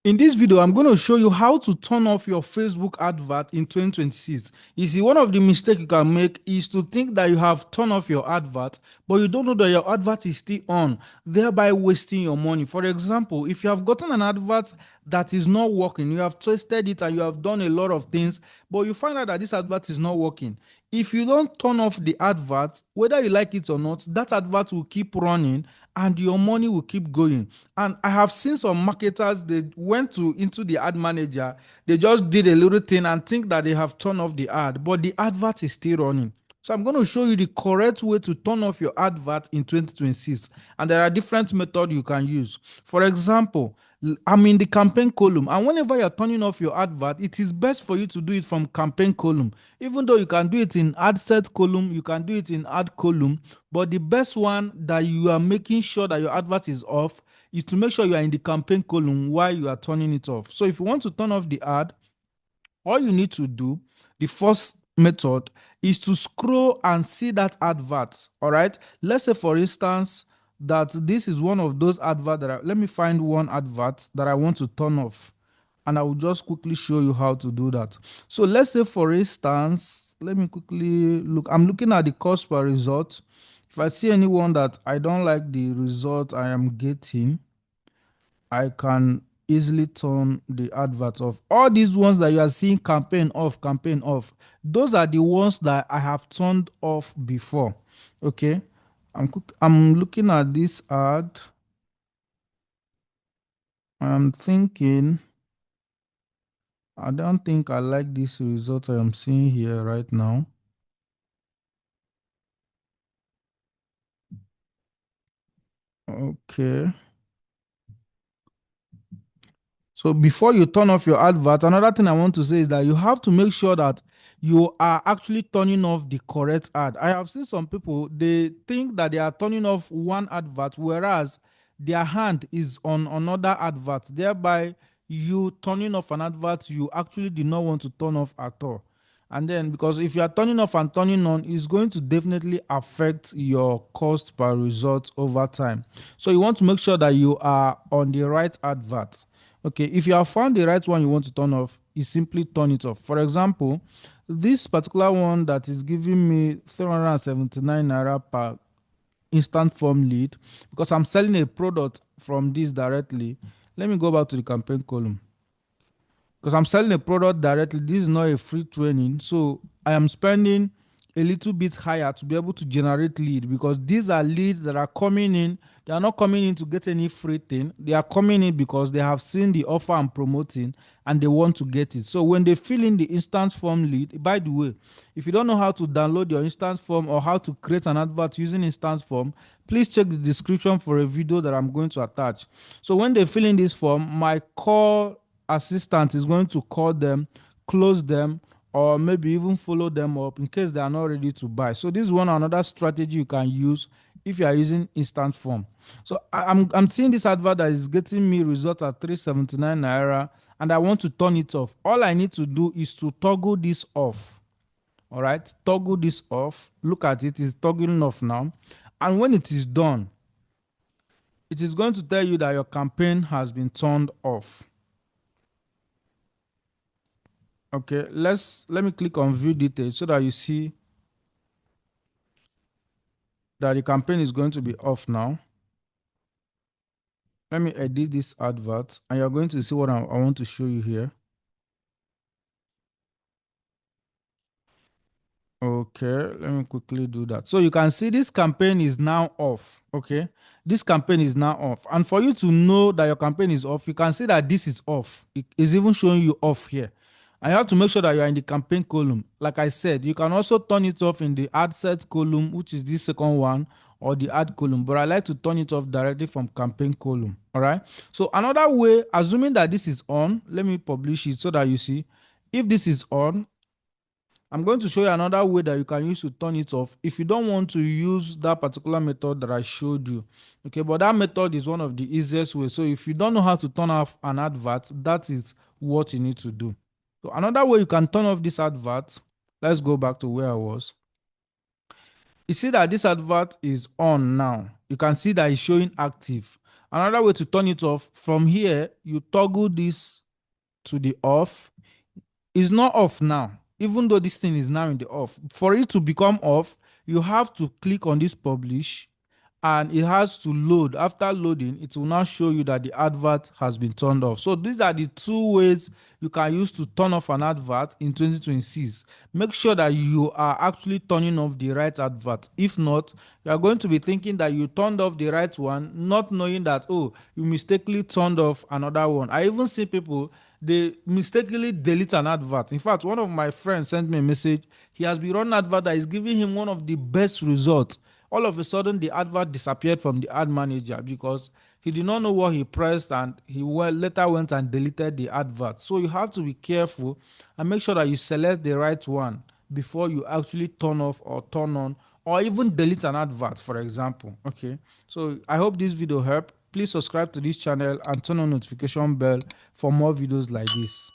In this video, I'm going to show you how to turn off your Facebook advert in 2026. You see, one of the mistakes you can make is to think that you have turned off your advert, but you don't know that your advert is still on, thereby wasting your money. For example, if you have gotten an advert that is not working, you have tested it and you have done a lot of things, but you find out that this advert is not working. If you don't turn off the advert, whether you like it or not, that advert will keep running and your money will keep going. And I have seen some marketers, they went into the ad manager, they just did a little thing and think that they have turned off the ad, but the advert is still running. So I'm going to show you the correct way to turn off your advert in 2026. And there are different methods you can use. For example, I'm in the campaign column, and whenever you're turning off your advert, it is best for you to do it from campaign column. Even though you can do it in ad set column, you can do it in ad column, but the best one that you are making sure that your advert is off is to make sure you are in the campaign column while you are turning it off. So if you want to turn off the ad, all you need to do, the first method, is to scroll and see that advert. All right. Let's say, for instance, that this is one of those adverts let me find one advert that I want to turn off. And I will just quickly show you how to do that. So let's say, for instance, let me quickly look. I'm looking at the cost per result. If I see anyone that I don't like the result I am getting, I can easily turn the advert off. All these ones that you are seeing campaign off, those are the ones that I have turned off before. Okay. I'm looking at this ad. I'm thinking, I don't think I like this result I am seeing here right now. Okay. So before you turn off your advert, another thing I want to say is that you have to make sure that you are actually turning off the correct ad. I have seen some people, they think that they are turning off one advert, whereas their hand is on another advert, thereby you turning off an advert you actually did not want to turn off at all. And then, because if you are turning off and turning on, it's going to definitely affect your cost per result over time. So you want to make sure that you are on the right advert. Okay, if you have found the right one you want to turn off, you simply turn it off. For example, this particular one that is giving me 379 naira per instant form lead, because I'm selling a product from this directly. Let me go back to the campaign column, because I'm selling a product directly. This is not a free training, so I am spending a little bit higher to be able to generate lead, because these are leads that are coming in. They are not coming in to get any free thing. They are coming in because they have seen the offer I'm promoting and they want to get it. So when they fill in the instance form lead, by the way, if you don't know how to download your instance form or how to create an advert using instance form, please check the description for a video that I'm going to attach. So when they fill in this form, my call assistant is going to call them, close them, or maybe even follow them up in case they are not ready to buy. So this is one another strategy you can use if you are using instant form. So I'm seeing this advert that is getting me result at 379 naira, and I want to turn it off. All I need to do is to toggle this off. All right, toggle this off. Look at it, it's toggling off now. And when it is done, it is going to tell you that your campaign has been turned off. Okay, let me click on view details so that you see that the campaign is going to be off now. Let me edit this advert and you're going to see what I want to show you here. Okay, let me quickly do that. So you can see this campaign is now off. Okay, this campaign is now off. And for you to know that your campaign is off, you can see that this is off. It is even showing you off here. And you have to make sure that you are in the campaign column. Like I said, you can also turn it off in the ad set column, which is this second one, or the ad column. But I like to turn it off directly from campaign column. All right. So another way, assuming that this is on, let me publish it so that you see. If this is on, I'm going to show you another way that you can use to turn it off if you don't want to use that particular method that I showed you. Okay, but that method is one of the easiest ways. So if you don't know how to turn off an advert, that is what you need to do. So another way you can turn off this advert, let's go back to where I was. You see that this advert is on now. You can see that it's showing active. Another way to turn it off, from here, you toggle this to the off. It's not off now, even though this thing is now in the off. For it to become off, you have to click on this publish, and it has to load. After loading, it will now show you that the advert has been turned off. So these are the two ways you can use to turn off an advert in 2026. Make sure that you are actually turning off the right advert. If not, you are going to be thinking that you turned off the right one, not knowing that, oh, you mistakenly turned off another one. I even see people, they mistakenly delete an advert. In fact, one of my friends sent me a message. He has been running an advert that is giving him one of the best results. All of a sudden, the advert disappeared from the ad manager because he did not know what he pressed, and he later went and deleted the advert. So you have to be careful and make sure that you select the right one before you actually turn off or turn on or even delete an advert, for example. Okay, so I hope this video helped. Please subscribe to this channel and turn on notification bell for more videos like this.